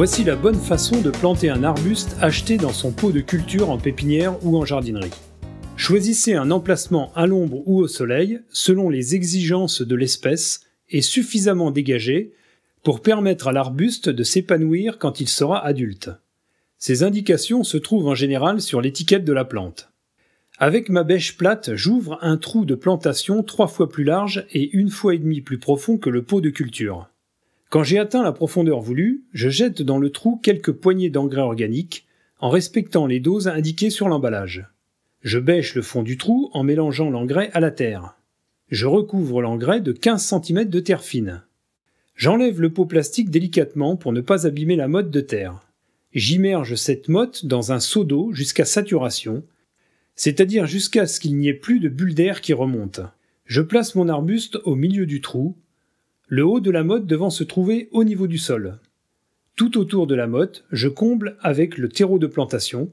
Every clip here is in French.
Voici la bonne façon de planter un arbuste acheté dans son pot de culture en pépinière ou en jardinerie. Choisissez un emplacement à l'ombre ou au soleil, selon les exigences de l'espèce, et suffisamment dégagé pour permettre à l'arbuste de s'épanouir quand il sera adulte. Ces indications se trouvent en général sur l'étiquette de la plante. Avec ma bêche plate, j'ouvre un trou de plantation 3 fois plus large et 1,5 fois plus profond que le pot de culture. Quand j'ai atteint la profondeur voulue, je jette dans le trou quelques poignées d'engrais organiques, en respectant les doses indiquées sur l'emballage. Je bêche le fond du trou en mélangeant l'engrais à la terre. Je recouvre l'engrais de 15 cm de terre fine. J'enlève le pot plastique délicatement pour ne pas abîmer la motte de terre. J'immerge cette motte dans un seau d'eau jusqu'à saturation, c'est-à-dire jusqu'à ce qu'il n'y ait plus de bulles d'air qui remontent. Je place mon arbuste au milieu du trou, le haut de la motte devant se trouver au niveau du sol. Tout autour de la motte, je comble avec le terreau de plantation.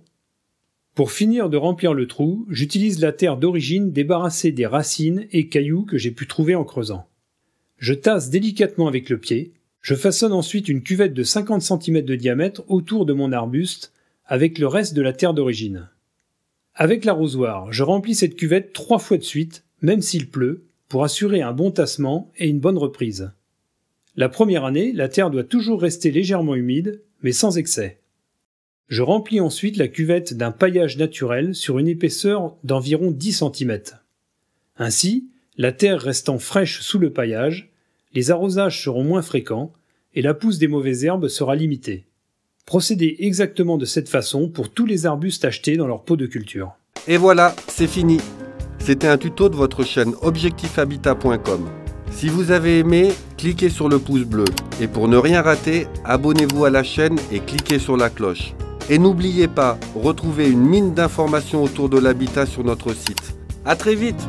Pour finir de remplir le trou, j'utilise la terre d'origine débarrassée des racines et cailloux que j'ai pu trouver en creusant. Je tasse délicatement avec le pied. Je façonne ensuite une cuvette de 50 cm de diamètre autour de mon arbuste avec le reste de la terre d'origine. Avec l'arrosoir, je remplis cette cuvette 3 fois de suite, même s'il pleut, pour assurer un bon tassement et une bonne reprise. La première année, la terre doit toujours rester légèrement humide, mais sans excès. Je remplis ensuite la cuvette d'un paillage naturel sur une épaisseur d'environ 10 cm. Ainsi, la terre restant fraîche sous le paillage, les arrosages seront moins fréquents et la pousse des mauvaises herbes sera limitée. Procédez exactement de cette façon pour tous les arbustes achetés dans leur pot de culture. Et voilà, c'est fini. C'était un tuto de votre chaîne objectifhabitat.com. Si vous avez aimé, cliquez sur le pouce bleu. Et pour ne rien rater, abonnez-vous à la chaîne et cliquez sur la cloche. Et n'oubliez pas, retrouvez une mine d'informations autour de l'habitat sur notre site. À très vite!